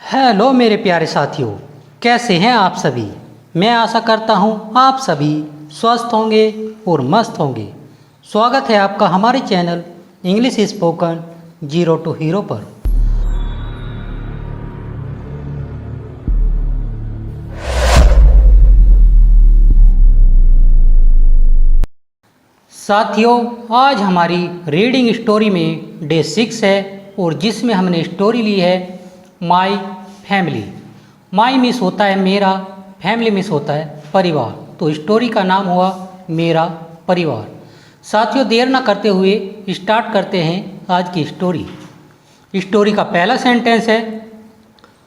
Hello मेरे प्यारे साथियों, कैसे हैं आप सभी। मैं आशा करता हूं आप सभी स्वस्थ होंगे और मस्त होंगे। स्वागत है आपका हमारे channel English spoken zero to hero पर। साथियों, आज हमारी रीडिंग स्टोरी में डे 6 है और जिसमें हमने स्टोरी ली है माई फैमिली। माई मिस होता है मेरा, फैमिली मिस होता है परिवार, तो स्टोरी का नाम हुआ मेरा परिवार। साथियों, देर ना करते हुए स्टार्ट करते हैं आज की स्टोरी। स्टोरी का पहला सेंटेंस है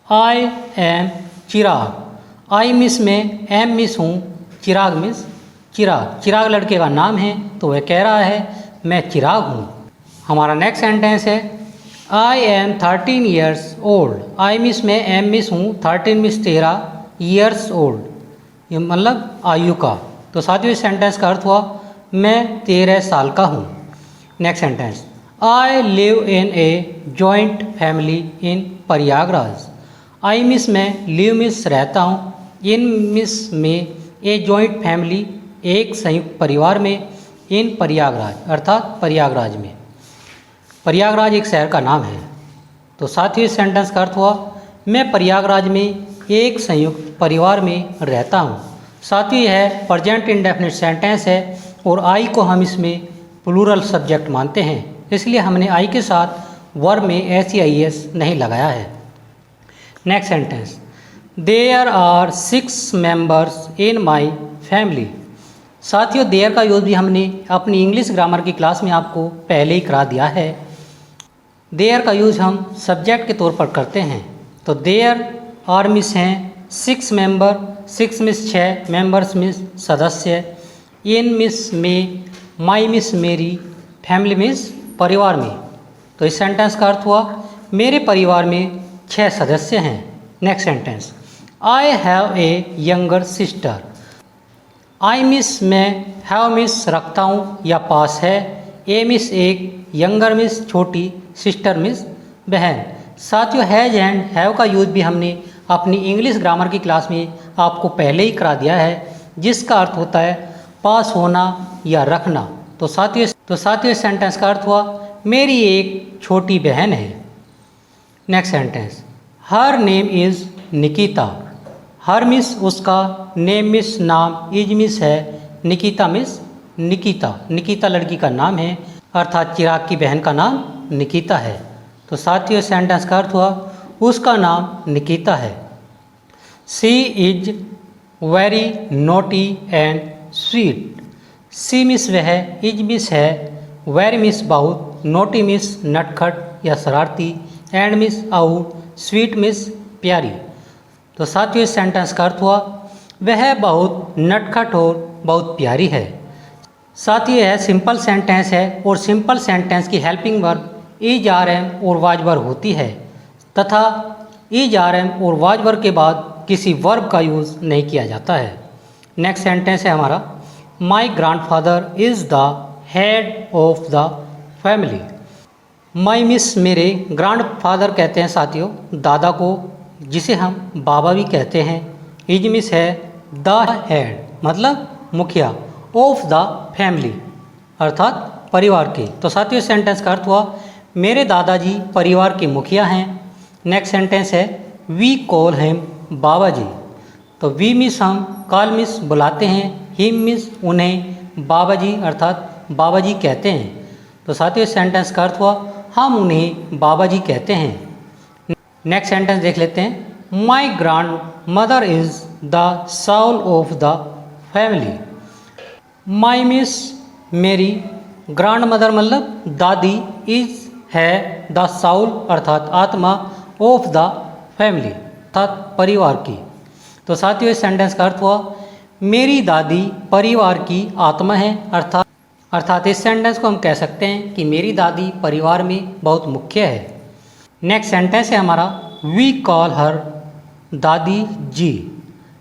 I am Chirag. I miss में एम मिस हूँ, चिराग मिस चिराग। चिराग लड़के का नाम है तो वह कह रहा है मैं चिराग हूँ। हमारा नेक्स्ट सेंटेंस है I am 13 years old. I miss में एम मिस हूँ, 13 मिस 13 ईयर्स ओल्ड, ये मतलब आयु का। तो साथियों इस सेंटेंस का अर्थ हुआ मैं 13 साल का हूँ। Next sentence I live in a joint family in Prayagraj. I miss में लिव मिस रहता हूँ, इन मिस में ए जॉइंट फैमिली एक संयुक्त परिवार में, इन प्रयागराज अर्थात प्रयागराज में। प्रयागराज एक शहर का नाम है। तो साथियों इस सेंटेंस का अर्थ हुआ मैं प्रयागराज में एक संयुक्त परिवार में रहता हूँ। साथियों यह प्रेजेंट इंडेफिनिट सेंटेंस है और आई को हम इसमें प्लूरल सब्जेक्ट मानते हैं, इसलिए हमने आई के साथ वर्ब में SEIS नहीं लगाया है। Next sentence there are 6 members in my family. साथियों देयर का यूज़ भी हमने अपनी इंग्लिश ग्रामर की क्लास में आपको पहले ही करा दिया है। देयर का यूज़ हम सब्जेक्ट के तौर पर करते हैं। तो देयर आर मिस हैं 6 मेंबर, 6 मिस 6, मेंबर्स मिस सदस्य, इन मिस में, माई मिस मेरी, फैमिली मिस परिवार में। तो इस सेंटेंस का अर्थ हुआ मेरे परिवार में 6 सदस्य हैं। Next sentence I have a younger sister. I miss में हैव मिस रखता हूँ या पास है, ए मिस एक, यंगर मिस छोटी, सिस्टर मिस बहन। साथियों हैज एंड हैव का यूज़ भी हमने अपनी इंग्लिश ग्रामर की क्लास में आपको पहले ही करा दिया है, जिसका अर्थ होता है पास होना या रखना। तो साथियों इस सेंटेंस का अर्थ हुआ मेरी एक छोटी बहन है। Next sentence her name is Nikita. Her miss उसका, नेम मिस नाम, इज मिस है, निकिता मिस निकिता। निकिता लड़की का नाम है अर्थात चिराग की बहन का नाम निकिता है। तो साथियों सेंटेंस का अर्थ हुआ उसका नाम निकिता है। She is very naughty and sweet. She means वह, इज मिस है, वेरी मिस बहुत, नोटी मिस नटखट या शरारती, एंड मिस आउट, स्वीट मिस प्यारी। तो साथियों इस सेंटेंस का अर्थ हुआ वह बहुत नटखट और बहुत प्यारी है। साथियों यह सिंपल सेंटेंस है और सिंपल सेंटेंस की helping verb is are am और वाज वर्ब होती है तथा इज आर एम और वाज वर्ब के बाद किसी वर्ब का यूज़ नहीं किया जाता है। नेक्स्ट सेंटेंस है हमारा माई grandfather is the head of the family. My means मेरे, ग्रैंडफादर कहते हैं साथियों दादा को, जिसे हम बाबा भी कहते हैं। इज मिस है द हेड मतलब मुखिया, ऑफ द फैमिली अर्थात परिवार के। तो साथियों सेंटेंस का अर्थ हुआ मेरे दादाजी परिवार के मुखिया हैं। नेक्स्ट सेंटेंस है वी कॉल हिम बाबा जी। तो वी मिस हम, कॉल मिस बुलाते हैं, हिम मिस उन्हें, बाबा जी अर्थात बाबा जी कहते हैं। तो साथियों सेंटेंस का अर्थ हुआ हम उन्हें बाबा जी कहते हैं। नेक्स्ट सेंटेंस देख लेते हैं my grand mother is the Saul of the family. My miss मेरी, ग्रैंड मदर मतलब दादी, इज है द साउल अर्थात आत्मा, ऑफ द फैमिली अर्थात परिवार की। तो साथियों इस सेंटेंस का अर्थ हुआ मेरी दादी परिवार की आत्मा है अर्थात इस सेंटेंस को हम कह सकते हैं कि मेरी दादी परिवार में बहुत मुख्य है। नेक्स्ट सेंटेंस है हमारा वी कॉल हर दादी जी।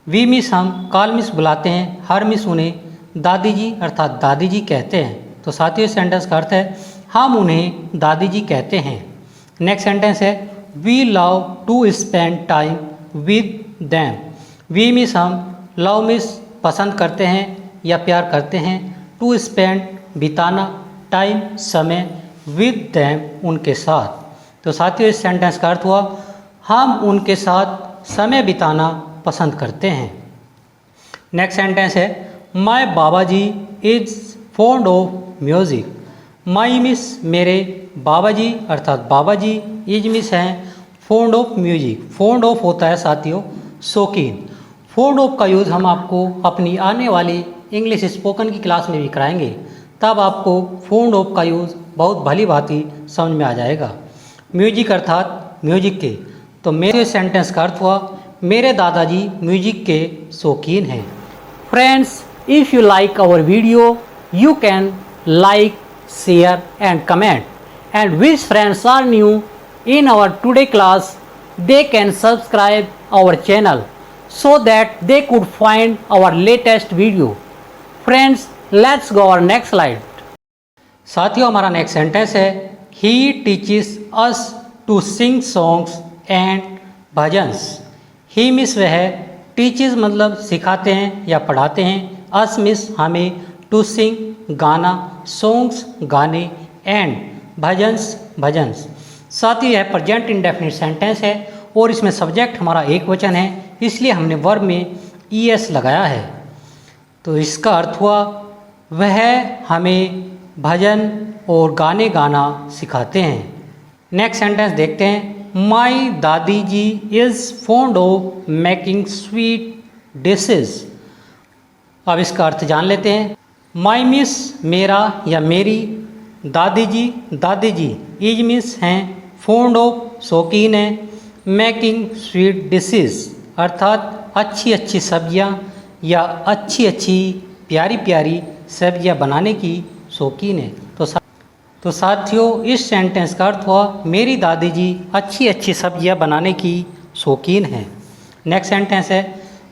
वी मिस हम, कॉल मिस बुलाते हैं, हर मिस उन्हें, दादी जी अर्थात दादी जी कहते हैं। तो साथियों इस सेंटेंस का अर्थ है हम उन्हें दादी जी कहते हैं। नेक्स्ट सेंटेंस है we love to spend time with them. We means हम, लव मीन्स पसंद करते हैं या प्यार करते हैं, टू स्पेंड बिताना, टाइम समय, विद दैम उनके साथ। तो साथियों इस सेंटेंस का अर्थ हुआ हम उनके साथ समय बिताना पसंद करते हैं। नेक्स्ट सेंटेंस है my baba ji is fond of music. My means मेरे, बाबा जी अर्थात बाबा जी, इज मिस हैं fond of music. Fond of होता है साथियों शौकीन। फॉन्ड ऑफ का यूज़ हम आपको अपनी आने वाली इंग्लिश स्पोकन की क्लास में भी कराएंगे, तब आपको फॉन्ड ऑफ का यूज़ बहुत भली भांति समझ में आ जाएगा। म्यूजिक अर्थात म्यूजिक के। तो मेरे सेंटेंस का अर्थ हुआ मेरे दादाजी म्यूजिक के शौकीन हैं। Friends, if you like our video you can like, share and comment, and which friends are new in our today class, they can subscribe our channel so that they could find our latest video. Friends, let's go our next slide. साथियों हमारा next sentence है he teaches us to sing songs and bhajans. he miss वह है, teaches मतलब सिखाते हैं या पढ़ाते हैं, us मिस हमें, टू सिंग गाना, सॉन्ग्स गाने, एंड भजन्स भजन्स। साथ ही यह प्रेजेंट इंडेफिनिट सेंटेंस है और इसमें सब्जेक्ट हमारा एक वचन है, इसलिए हमने वर्ब में ईएस लगाया है। तो इसका अर्थ हुआ वह हमें भजन और गाने गाना सिखाते हैं। नेक्स्ट सेंटेंस देखते हैं my dadi ji is fond of making sweet dishes. अब इसका अर्थ जान लेते हैं। माई मिस मेरा या मेरी, दादी जी, इज मिस हैं फॉन्ड ऑफ शौकीन है, मेकिंग स्वीट डिशेस अर्थात अच्छी अच्छी सब्जियां या अच्छी अच्छी प्यारी प्यारी सब्जियां बनाने की शौकीन है। तो साथियों इस सेंटेंस का अर्थ हुआ मेरी दादी जी अच्छी अच्छी सब्जियां बनाने की शौकीन हैं। नेक्स्ट सेंटेंस है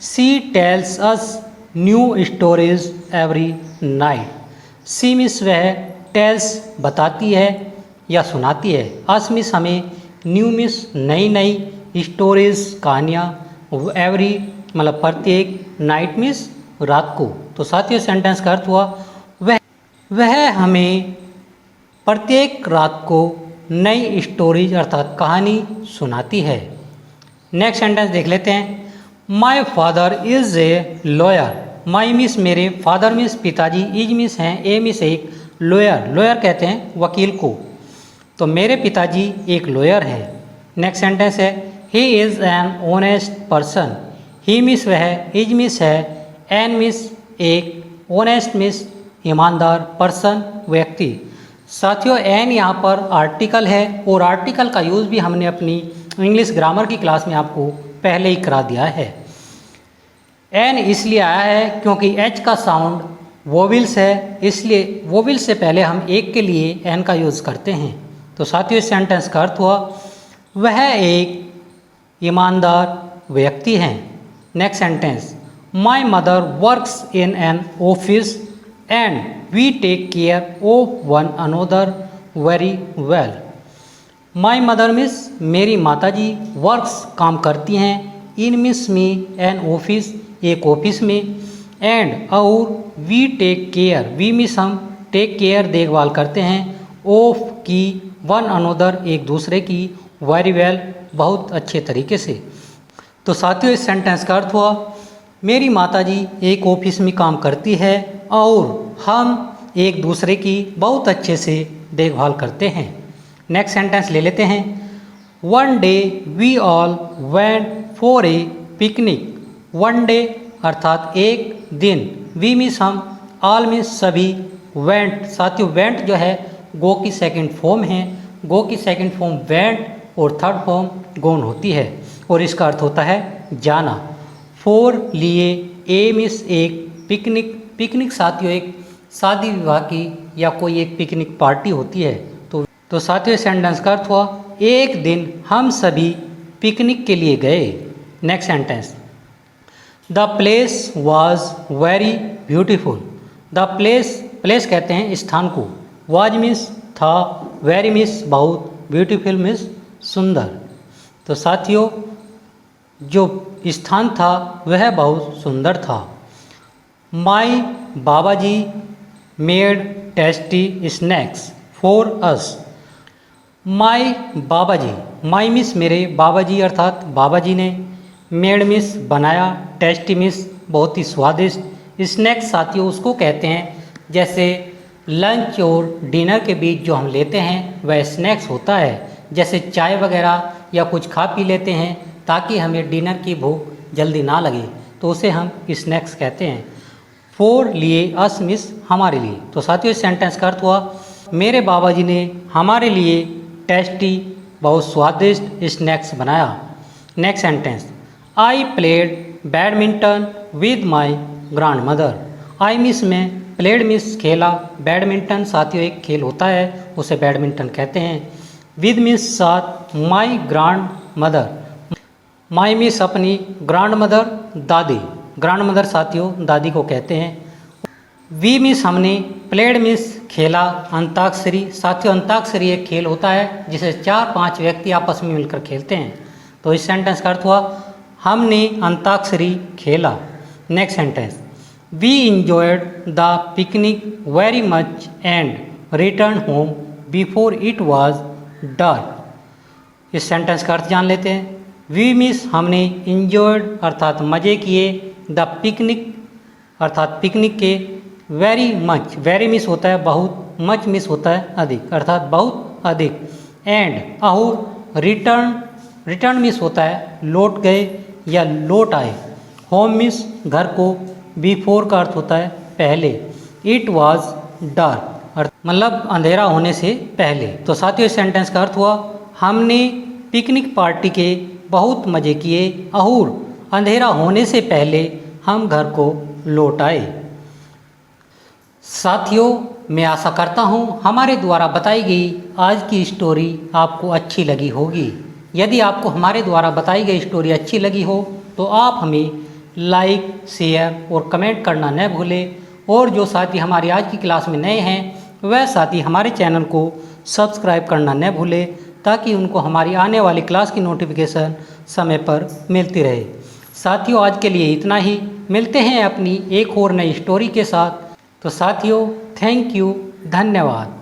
she tells us new stories every night. She means वह, टेल्स बताती है या सुनाती है, अस मिस हमें, न्यू मिस नई नई, स्टोरीज कहानियाँ, एवरी मतलब प्रत्येक, नाइट मिस रात को। तो साथियों सेंटेंस का अर्थ हुआ वह हमें प्रत्येक रात को नई स्टोरीज अर्थात कहानी सुनाती है। नेक्स्ट सेंटेंस देख लेते हैं my father is a lawyer. My means मेरे, फादर मिस पिताजी, इज मिस हैं, ए मिस एक, लॉयर लॉयर कहते हैं वकील को। तो मेरे पिताजी एक लॉयर हैं। नेक्स्ट सेंटेंस है he is an honest person. He miss वह, इज मिस है, एन मिस एक, ऑनेस्ट मिस ईमानदार, पर्सन व्यक्ति। साथियों एन यहाँ पर आर्टिकल है और आर्टिकल का यूज़ भी हमने अपनी इंग्लिश ग्रामर की क्लास में आपको पहले ही करा दिया है। एन इसलिए आया है क्योंकि एच का साउंड वोविल्स है, इसलिए वोविल्स से पहले हम एक के लिए एन का यूज़ करते हैं। तो साथियों इस सेंटेंस का अर्थ हुआ वह एक ईमानदार व्यक्ति हैं। Next sentence my mother works in an office and we take care of one another very well. My mother means मेरी माताजी, वर्क्स काम करती हैं, इन मिस मी एन ऑफिस एक ऑफिस में, एंड और we take care, we means हम, टेक केयर देखभाल करते हैं, ऑफ की, वन अनोदर एक दूसरे की, वेरी वेल बहुत अच्छे तरीके से। तो साथियों इस सेंटेंस का अर्थ हुआ मेरी माताजी एक ऑफिस में काम करती है और हम एक दूसरे की बहुत अच्छे से देखभाल करते हैं। नेक्स्ट सेंटेंस ले लेते हैं one day we all went for a picnic. One day अर्थात एक दिन, वी मिस हम, ऑल मिस सभी, वेंट साथियों वेंट जो है गो की सेकंड फॉर्म है, गो की सेकंड फॉर्म वेंट और थर्ड फॉर्म गोन होती है और इसका अर्थ होता है जाना। फॉर लिए, ए मिस एक, पिकनिक, पिकनिक साथियों एक शादी विवाह की या कोई एक पिकनिक पार्टी होती है। तो साथियों सेंटेंस का अर्थ हुआ एक दिन हम सभी पिकनिक के लिए गए। Next sentence the place was very beautiful. The place कहते हैं स्थान को, वॉज मिस था, वेरी मिस बहुत, ब्यूटीफुल मिस सुंदर। तो साथियों जो स्थान था वह बहुत सुंदर था। My baba ji made tasty snacks for us. My baba ji, my means मेरे बाबा जी अर्थात बाबा जी ने, मेड मिस बनाया, टेस्टी मिस बहुत ही स्वादिष्ट, स्नैक्स साथियों उसको कहते हैं जैसे लंच और डिनर के बीच जो हम लेते हैं वह स्नैक्स होता है। जैसे चाय वगैरह या कुछ खा पी लेते हैं ताकि हमें डिनर की भूख जल्दी ना लगे, तो उसे हम स्नैक्स कहते हैं। फोर लिए अस मिस हमारे लिए। तो साथियों इस सेंटेंस का अर्थ हुआ मेरे बाबा जी ने हमारे लिए टेस्टी बहुत स्वादिष्ट स्नैक्स बनाया। Next sentence, I played badminton with my grand mother. I miss में प्लेड मिस खेला, बैडमिंटन साथियों एक खेल होता है उसे बैडमिंटन कहते हैं। विद मिस साथ, my grand mother, my miss अपनी, ग्रैंड मदर दादी, ग्रैंड मदर साथियों दादी को कहते हैं। वी मिस हमने, प्लेड मिस खेला, अंताक्षरी साथियों अंताक्षरी एक खेल होता है जिसे 4-5 व्यक्ति आपस में मिलकर खेलते हैं। तो इस सेंटेंस का अर्थ हुआ हमने अंताक्षरी खेला। Next sentence, we enjoyed the picnic very much and return home before it was dark. इस सेंटेंस का अर्थ जान लेते हैं। वी मिस हमने, इंजॉयड अर्थात मज़े किए, द पिकनिक अर्थात पिकनिक के, वेरी मच, वेरी मिस होता है बहुत, मच मिस होता है अधिक अर्थात बहुत अधिक, एंड अहूर, रिटर्न, रिटर्न मिस होता है लौट गए या लौट आए, होम मिस घर को, बिफोर का अर्थ होता है पहले, इट वॉज डार्क मतलब अंधेरा होने से पहले। तो साथियों इस सेंटेंस का अर्थ हुआ हमने पिकनिक पार्टी के बहुत मज़े किए, अहूर अंधेरा होने से पहले हम घर को लौट आए। साथियों मैं आशा करता हूँ हमारे द्वारा बताई गई आज की स्टोरी आपको अच्छी लगी होगी। यदि आपको हमारे द्वारा बताई गई स्टोरी अच्छी लगी हो तो आप हमें लाइक, शेयर और कमेंट करना न भूलें। और जो साथी हमारी आज की क्लास में नए हैं वह साथी हमारे चैनल को सब्सक्राइब करना न भूलें ताकि उनको हमारी आने वाली क्लास की नोटिफिकेशन समय पर मिलती रहे। साथियों आज के लिए इतना ही, मिलते हैं अपनी एक और नई स्टोरी के साथ। तो साथियों थैंक यू, धन्यवाद।